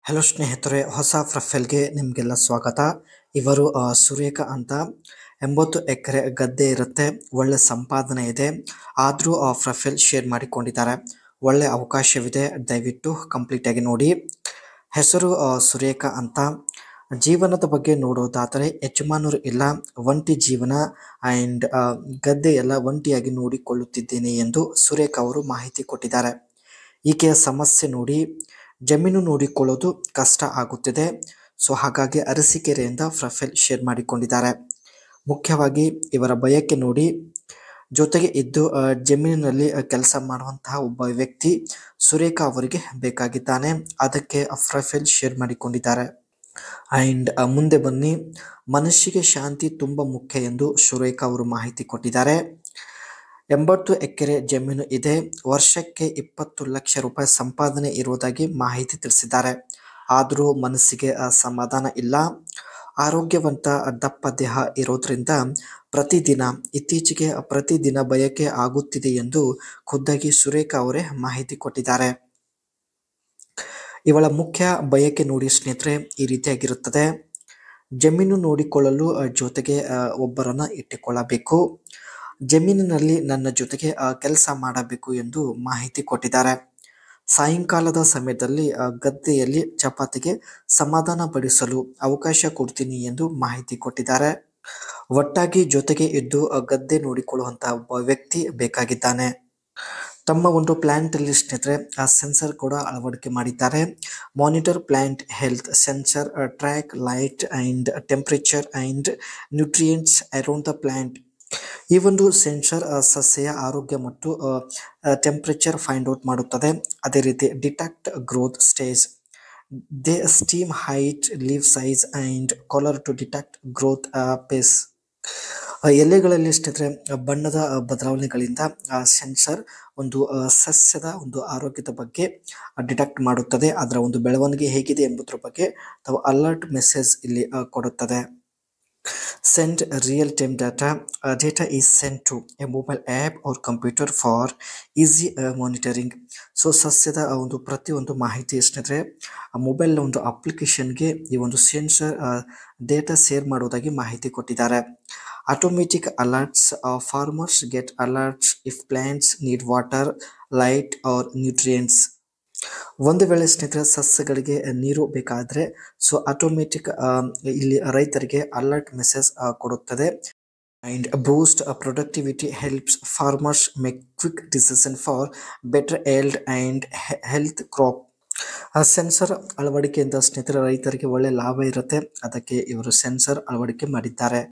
Hello ಸ್ನೇಹಿತರೆ, ಹೊಸ ಪ್ರೊಫೈಲ್ಗೆ ನಿಮಗೆಲ್ಲ ಸ್ವಾಗತ. ಇವರು ಸುರೇಖ ಅಂತ 80 ಎಕರೆ ಗದ್ದೆ ಇರುತ್ತೆ, ಒಳ್ಳೆ ಸಂಪಾದನೆ ಇದೆ. ಆದರೂ ಪ್ರೊಫೈಲ್ ಶೇರ್ ಮಾಡಿಕೊಂಡಿದ್ದಾರೆ. ಒಳ್ಳೆ ಅವಕಾಶವಿದೆ, ದಯವಿಟ್ಟು ಕಂಪ್ಲೀಟಾಗಿ ನೋಡಿ. ಹೆಸರು ಸುರೇಖ ಅಂತ. ಜೀವನದ ಬಗ್ಗೆ ನೋಡೋದಾದರೆ ಯಜಮಾನರು ಇಲ್ಲ, ಒಂಟಿ ಜೀವನ ಆ್ಯಂಡ್ ಗದ್ದೆ ಎಲ್ಲ ಒಂಟಿಯಾಗಿ ನೋಡಿಕೊಳ್ಳುತ್ತಿದ್ದೇನೆ ಎಂದು ಸುರೇಖ ಅವರು ಮಾಹಿತಿ ಕೊಟ್ಟಿದ್ದಾರೆ. ಈಕೆಯ ಸಮಸ್ಯೆ ನೋಡಿ, ಜಮೀನು ನೋಡಿಕೊಳ್ಳೋದು ಕಷ್ಟ ಆಗುತ್ತಿದೆ. ಸೊ ಹಾಗಾಗಿ ಅರಸೀಕೆರೆಯಿಂದ ಪ್ರೊಫೈಲ್ ಶೇರ್ ಮಾಡಿಕೊಂಡಿದ್ದಾರೆ. ಮುಖ್ಯವಾಗಿ ಇವರ ಬಯಕೆ ನೋಡಿ, ಜೊತೆಗೆ ಇದ್ದು ಜಮೀನಿನಲ್ಲಿ ಕೆಲಸ ಮಾಡುವಂತಹ ಒಬ್ಬ ವ್ಯಕ್ತಿ ಸುರೇಖಾ ಅವರಿಗೆ ಬೇಕಾಗಿದ್ದಾನೆ. ಅದಕ್ಕೆ ಪ್ರೊಫೈಲ್ ಶೇರ್ ಮಾಡಿಕೊಂಡಿದ್ದಾರೆ. ಆ್ಯಂಡ್ ಮುಂದೆ ಬನ್ನಿ. ಮನಸ್ಸಿಗೆ ಶಾಂತಿ ತುಂಬ ಮುಖ್ಯ ಎಂದು ಸುರೇಖಾ ಅವರು ಮಾಹಿತಿ ಕೊಟ್ಟಿದ್ದಾರೆ. 80 ಎಕರೆ ಜಮೀನು ಇದೆ, ವರ್ಷಕ್ಕೆ 20 ಲಕ್ಷ ರೂಪಾಯಿ ಸಂಪಾದನೆ ಇರುವುದಾಗಿ ಮಾಹಿತಿ ತಿಳಿಸಿದ್ದಾರೆ. ಆದರೂ ಮನಸ್ಸಿಗೆ ಸಮಾಧಾನ ಇಲ್ಲ. ಆರೋಗ್ಯವಂತ ದಪ್ಪ ದೇಹ ಇರೋದ್ರಿಂದ ಇತ್ತೀಚೆಗೆ ಪ್ರತಿದಿನ ಬಯಕೆ ಆಗುತ್ತಿದೆ ಎಂದು ಖುದ್ದಾಗಿ ಸುರೇಖಾ ಅವರೇ ಮಾಹಿತಿ ಕೊಟ್ಟಿದ್ದಾರೆ. ಇವಳ ಮುಖ್ಯ ಬಯಕೆ ನೋಡಿ ಸ್ನೇಹಿತರೆ, ಈ ರೀತಿಯಾಗಿರುತ್ತದೆ. ಜಮೀನು ನೋಡಿಕೊಳ್ಳಲು ಜೊತೆಗೆ ಒಬ್ಬರನ್ನ ಇಟ್ಟುಕೊಳ್ಳಬೇಕು. ಜಮೀನಿನಲ್ಲಿ ನನ್ನ ಜೊತೆಗೆ ಕೆಲಸ ಮಾಡಬೇಕು ಎಂದು ಮಾಹಿತಿ ಕೊಟ್ಟಿದ್ದಾರೆ. ಸಾಯಂಕಾಲದ ಸಮಯದಲ್ಲಿ ಗದ್ದೆಯಲ್ಲಿ ಚಪಾತಿಗೆ ಸಮಾಧಾನ ಪಡಿಸಲು ಅವಕಾಶ ಕೊಡ್ತೀನಿ ಎಂದು ಮಾಹಿತಿ ಕೊಟ್ಟಿದ್ದಾರೆ. ಒಟ್ಟಾಗಿ ಜೊತೆಗೆ ಇದ್ದು ಗದ್ದೆ ನೋಡಿಕೊಳ್ಳುವಂತಹ ಒಬ್ಬ ವ್ಯಕ್ತಿ ಬೇಕಾಗಿದ್ದಾನೆ. ತಮ್ಮ ಒಂದು ಪ್ಲಾಂಟ್ ಅಲ್ಲಿ ಸ್ನೇಹಿತರೆ ಸೆನ್ಸರ್ ಕೂಡ ಅಳವಡಿಕೆ ಮಾಡಿದ್ದಾರೆ. Monitor plant health sensor, track light and temperature and nutrients around the plant. ಈ ಒಂದು ಸೆನ್ಸರ್ ಸಸ್ಯ ಆರೋಗ್ಯ ಮತ್ತು ಟೆಂಪರೇಚರ್ ಫೈಂಡ್ ಔಟ್ ಮಾಡುತ್ತದೆ. ಅದೇ ರೀತಿ detect growth stage, the stem height, leaf size and colour to detect growth phase. ಎಲೆಗಳಲ್ಲಿ ಸ್ನೇಹಿತರೆ ಬಣ್ಣದ ಬದಲಾವಣೆಗಳಿಂದ ಸೆನ್ಸರ್ ಒಂದು ಸಸ್ಯದ ಒಂದು ಆರೋಗ್ಯದ ಬಗ್ಗೆ ಡಿಟೆಕ್ಟ್ ಮಾಡುತ್ತದೆ. ಅದರ ಒಂದು ಬೆಳವಣಿಗೆ ಹೇಗಿದೆ ಎಂಬುದರ ಬಗ್ಗೆ ತಾವು ಅಲರ್ಟ್ ಮೆಸೇಜ್ ಇಲ್ಲಿ ಕೊಡುತ್ತದೆ. Send real-time data. Data is sent to a mobile app or computer for easy monitoring. So ಸಸ್ಯದ ಒಂದು ಪ್ರತಿಯೊಂದು ಮಾಹಿತಿ ಸ್ನೇಹಿತರೆ ಮೊಬೈಲ್ನ ಒಂದು ಅಪ್ಲಿಕೇಶನ್ಗೆ ಈ ಒಂದು ಸೆನ್ಸರ್ ಡೇಟಾ ಶೇರ್ ಮಾಡುವುದಾಗಿ ಮಾಹಿತಿ ಕೊಟ್ಟಿದ್ದಾರೆ. Automatic alerts, farmers get alerts if plants need water, light or nutrients. ಒಂದು ವೇಳೆ ಸ್ನೇಹಿತರೆ ಸಸ್ಯಗಳಿಗೆ ನೀರು ಬೇಕಾದರೆ ಸೊ ಆಟೋಮೆಟಿಕ್ ಇಲ್ಲಿ ರೈತರಿಗೆ ಅಲರ್ಟ್ ಮೆಸೇಜ್ ಕೊಡುತ್ತದೆ. And boost productivity, helps farmers make quick decision for better yield and health crop. Sensor ಅಳವಡಿಕೆಯಿಂದ ಸ್ನೇಹಿತರೆ ರೈತರಿಗೆ ಒಳ್ಳೆ ಲಾಭ ಇರುತ್ತೆ. ಅದಕ್ಕೆ ಇವರು ಸೆನ್ಸರ್ ಅಳವಡಿಕೆ ಮಾಡಿದ್ದಾರೆ.